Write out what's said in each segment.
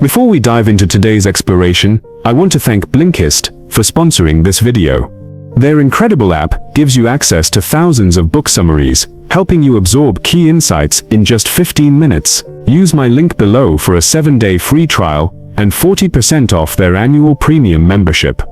Before we dive into today's exploration, I want to thank Blinkist for sponsoring this video. Their incredible app gives you access to thousands of book summaries, helping you absorb key insights in just 15 minutes. Use my link below for a 7-day free trial and 40% off their annual premium membership.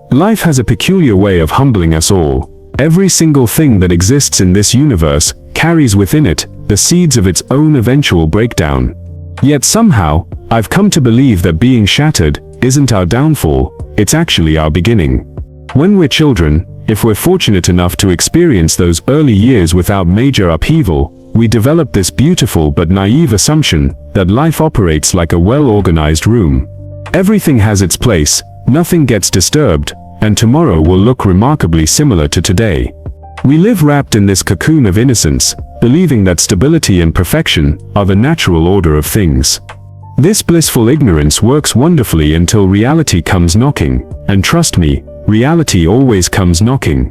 Life has a peculiar way of humbling us all. Every single thing that exists in this universe carries within it the seeds of its own eventual breakdown. Yet somehow, I've come to believe that being shattered isn't our downfall, it's actually our beginning. When we're children, if we're fortunate enough to experience those early years without major upheaval, we develop this beautiful but naive assumption that life operates like a well-organized room. Everything has its place, nothing gets disturbed, and tomorrow will look remarkably similar to today. We live wrapped in this cocoon of innocence, believing that stability and perfection are the natural order of things. This blissful ignorance works wonderfully until reality comes knocking, and trust me, reality always comes knocking.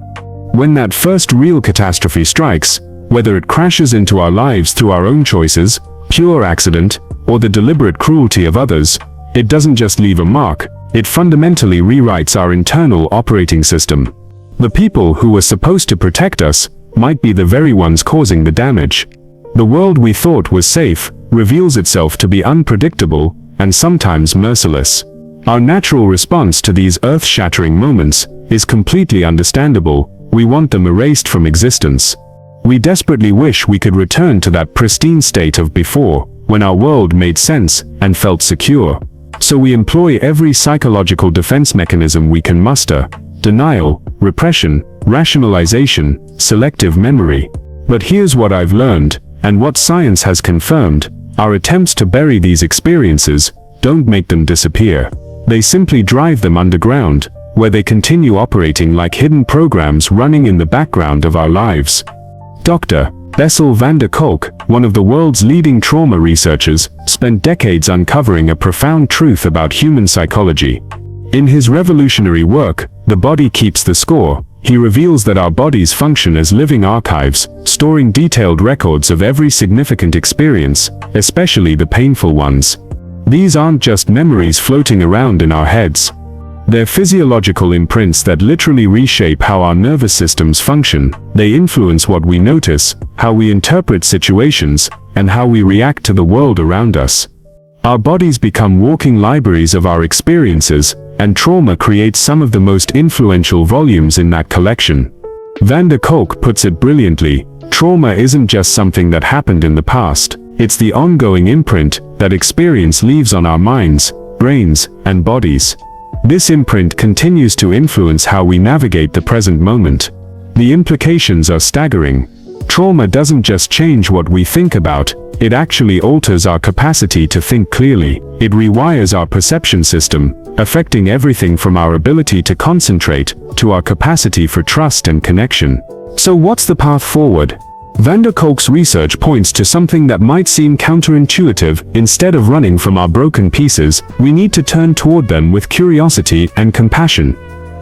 When that first real catastrophe strikes, whether it crashes into our lives through our own choices, pure accident, or the deliberate cruelty of others, it doesn't just leave a mark, it fundamentally rewrites our internal operating system. The people who were supposed to protect us might be the very ones causing the damage. The world we thought was safe reveals itself to be unpredictable and sometimes merciless. Our natural response to these earth-shattering moments is completely understandable. We want them erased from existence. We desperately wish we could return to that pristine state of before, when our world made sense and felt secure. So we employ every psychological defense mechanism we can muster: denial, repression, rationalization, selective memory. But here's what I've learned, and what science has confirmed: our attempts to bury these experiences don't make them disappear. They simply drive them underground, where they continue operating like hidden programs running in the background of our lives. Dr. Bessel van der Kolk, one of the world's leading trauma researchers, spent decades uncovering a profound truth about human psychology. In his revolutionary work, The Body Keeps the Score, he reveals that our bodies function as living archives, storing detailed records of every significant experience, especially the painful ones. These aren't just memories floating around in our heads. They're physiological imprints that literally reshape how our nervous systems function. They influence what we notice, how we interpret situations, and how we react to the world around us. Our bodies become walking libraries of our experiences, and trauma creates some of the most influential volumes in that collection. Van der Kolk puts it brilliantly: trauma isn't just something that happened in the past, it's the ongoing imprint that experience leaves on our minds, brains, and bodies. This imprint continues to influence how we navigate the present moment. The implications are staggering. Trauma doesn't just change what we think about, it actually alters our capacity to think clearly. It rewires our perception system, affecting everything from our ability to concentrate to our capacity for trust and connection. So what's the path forward? Van der Kolk's research points to something that might seem counterintuitive. Instead of running from our broken pieces, we need to turn toward them with curiosity and compassion.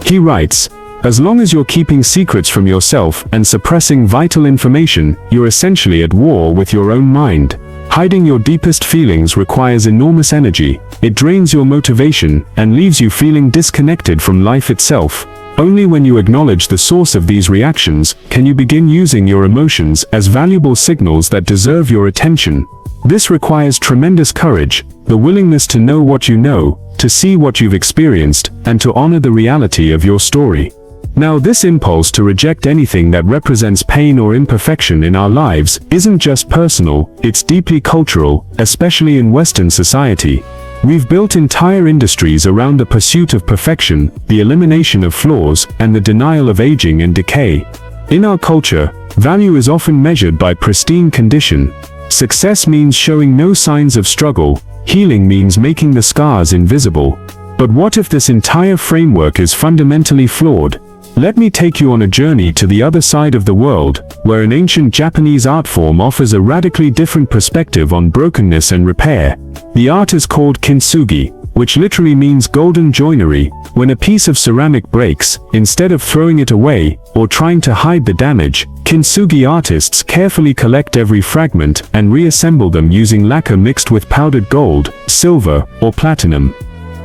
He writes, "As long as you're keeping secrets from yourself and suppressing vital information, you're essentially at war with your own mind. Hiding your deepest feelings requires enormous energy. It drains your motivation and leaves you feeling disconnected from life itself. Only when you acknowledge the source of these reactions can you begin using your emotions as valuable signals that deserve your attention. This requires tremendous courage, the willingness to know what you know, to see what you've experienced, and to honor the reality of your story." Now, this impulse to reject anything that represents pain or imperfection in our lives isn't just personal, it's deeply cultural, especially in Western society. We've built entire industries around the pursuit of perfection, the elimination of flaws, and the denial of aging and decay. In our culture, value is often measured by pristine condition. Success means showing no signs of struggle, healing means making the scars invisible. But what if this entire framework is fundamentally flawed? Let me take you on a journey to the other side of the world, where an ancient Japanese art form offers a radically different perspective on brokenness and repair. The art is called Kintsugi, which literally means golden joinery. When a piece of ceramic breaks, instead of throwing it away or trying to hide the damage, Kintsugi artists carefully collect every fragment and reassemble them using lacquer mixed with powdered gold, silver, or platinum.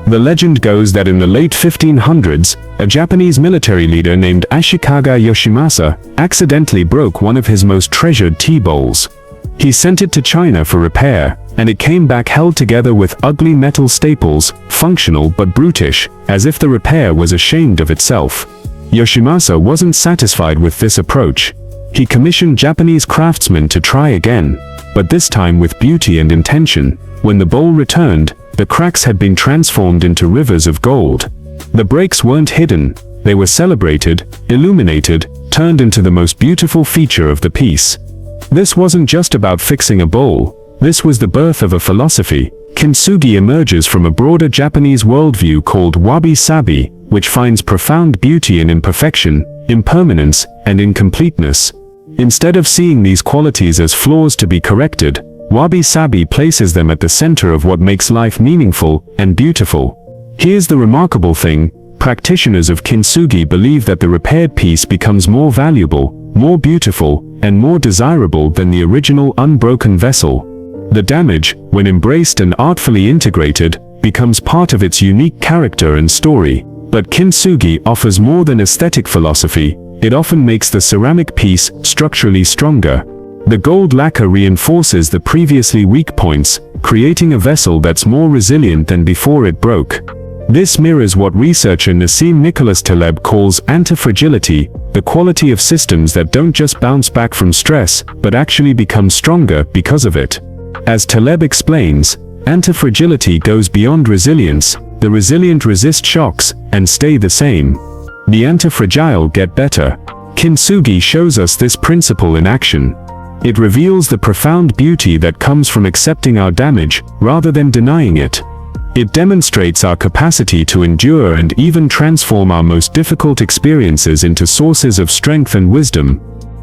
The legend goes that in the late 1500s, a Japanese military leader named Ashikaga Yoshimasa accidentally broke one of his most treasured tea bowls. He sent it to China for repair, and it came back held together with ugly metal staples, functional but brutish, as if the repair was ashamed of itself. Yoshimasa wasn't satisfied with this approach. He commissioned Japanese craftsmen to try again, but this time with beauty and intention. When the bowl returned, the cracks had been transformed into rivers of gold. The breaks weren't hidden, they were celebrated, illuminated, turned into the most beautiful feature of the piece. This wasn't just about fixing a bowl, this was the birth of a philosophy. Kintsugi emerges from a broader Japanese worldview called Wabi-Sabi, which finds profound beauty in imperfection, impermanence, and incompleteness. Instead of seeing these qualities as flaws to be corrected, Wabi-Sabi places them at the center of what makes life meaningful and beautiful. Here's the remarkable thing: practitioners of Kintsugi believe that the repaired piece becomes more valuable, more beautiful, and more desirable than the original unbroken vessel. The damage, when embraced and artfully integrated, becomes part of its unique character and story. But Kintsugi offers more than aesthetic philosophy. It often makes the ceramic piece structurally stronger. The gold lacquer reinforces the previously weak points, creating a vessel that's more resilient than before it broke. This mirrors what researcher Nassim Nicholas Taleb calls antifragility, the quality of systems that don't just bounce back from stress, but actually become stronger because of it. As Taleb explains, antifragility goes beyond resilience. The resilient resist shocks and stay the same. The antifragile get better. Kintsugi shows us this principle in action. It reveals the profound beauty that comes from accepting our damage rather than denying it. It demonstrates our capacity to endure and even transform our most difficult experiences into sources of strength and wisdom.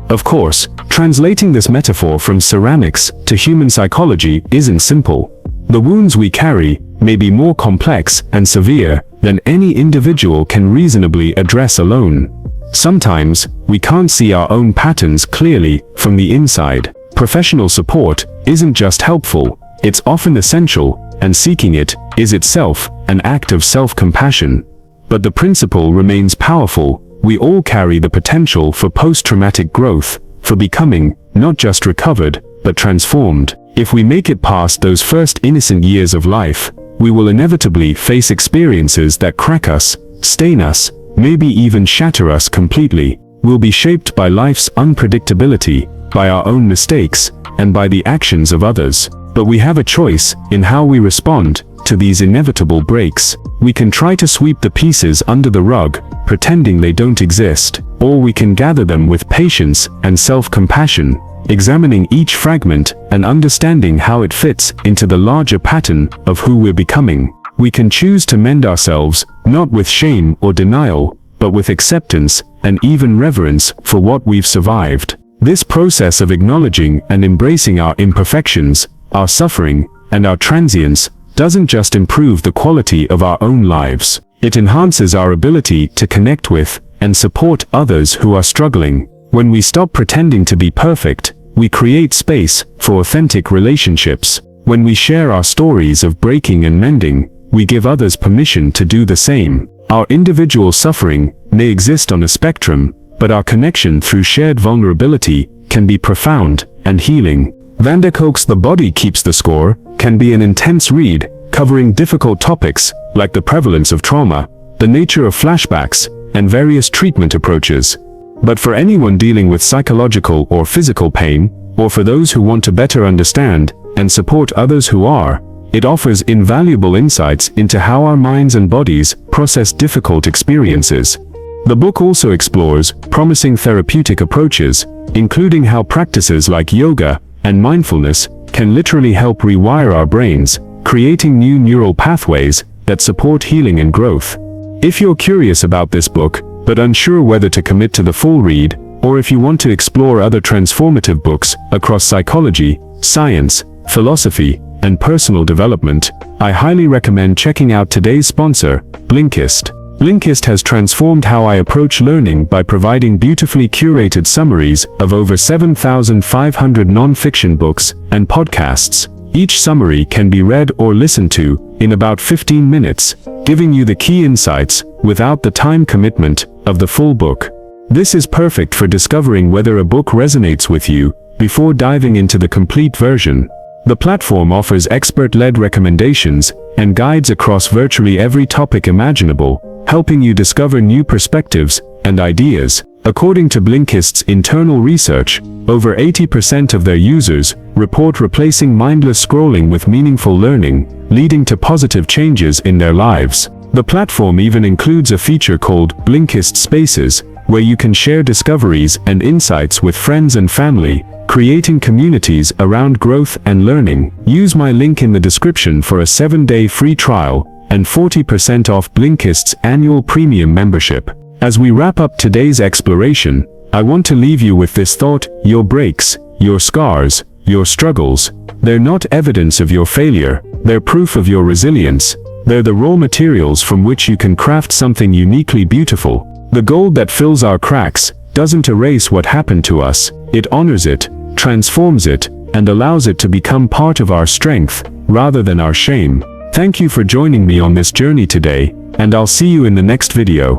Of course, translating this metaphor from ceramics to human psychology isn't simple. The wounds we carry may be more complex and severe than any individual can reasonably address alone. Sometimes, we can't see our own patterns clearly from the inside. Professional support isn't just helpful, it's often essential, and seeking it is itself an act of self-compassion. But the principle remains powerful. We all carry the potential for post-traumatic growth, for becoming not just recovered, but transformed. If we make it past those first innocent years of life, we will inevitably face experiences that crack us, stain us, maybe even shatter us completely. We'll be shaped by life's unpredictability, by our own mistakes, and by the actions of others. But we have a choice in how we respond to these inevitable breaks. We can try to sweep the pieces under the rug, pretending they don't exist, or we can gather them with patience and self-compassion, examining each fragment and understanding how it fits into the larger pattern of who we're becoming. We can choose to mend ourselves, not with shame or denial, but with acceptance and even reverence for what we've survived. This process of acknowledging and embracing our imperfections, our suffering, and our transience doesn't just improve the quality of our own lives. It enhances our ability to connect with and support others who are struggling. When we stop pretending to be perfect, we create space for authentic relationships. When we share our stories of breaking and mending, we give others permission to do the same. Our individual suffering may exist on a spectrum, but our connection through shared vulnerability can be profound and healing. Van der Kolk's The Body Keeps the Score can be an intense read, covering difficult topics like the prevalence of trauma, the nature of flashbacks, and various treatment approaches. But for anyone dealing with psychological or physical pain, or for those who want to better understand and support others who are, it offers invaluable insights into how our minds and bodies process difficult experiences. The book also explores promising therapeutic approaches, including how practices like yoga and mindfulness can literally help rewire our brains, creating new neural pathways that support healing and growth. If you're curious about this book, but unsure whether to commit to the full read, or if you want to explore other transformative books across psychology, science, philosophy, and personal development, I highly recommend checking out today's sponsor, Blinkist. Blinkist has transformed how I approach learning by providing beautifully curated summaries of over 7,500 non-fiction books and podcasts. Each summary can be read or listened to in about 15 minutes, giving you the key insights without the time commitment of the full book. This is perfect for discovering whether a book resonates with you before diving into the complete version. The platform offers expert-led recommendations and guides across virtually every topic imaginable, helping you discover new perspectives and ideas. According to Blinkist's internal research, over 80% of their users report replacing mindless scrolling with meaningful learning, leading to positive changes in their lives. The platform even includes a feature called Blinkist Spaces, where you can share discoveries and insights with friends and family, creating communities around growth and learning. Use my link in the description for a 7-day free trial and 40% off Blinkist's annual premium membership. As we wrap up today's exploration, I want to leave you with this thought: your breaks, your scars, your struggles, they're not evidence of your failure, they're proof of your resilience. They're the raw materials from which you can craft something uniquely beautiful. The gold that fills our cracks doesn't erase what happened to us, it honors it, transforms it, and allows it to become part of our strength, rather than our shame. Thank you for joining me on this journey today, and I'll see you in the next video.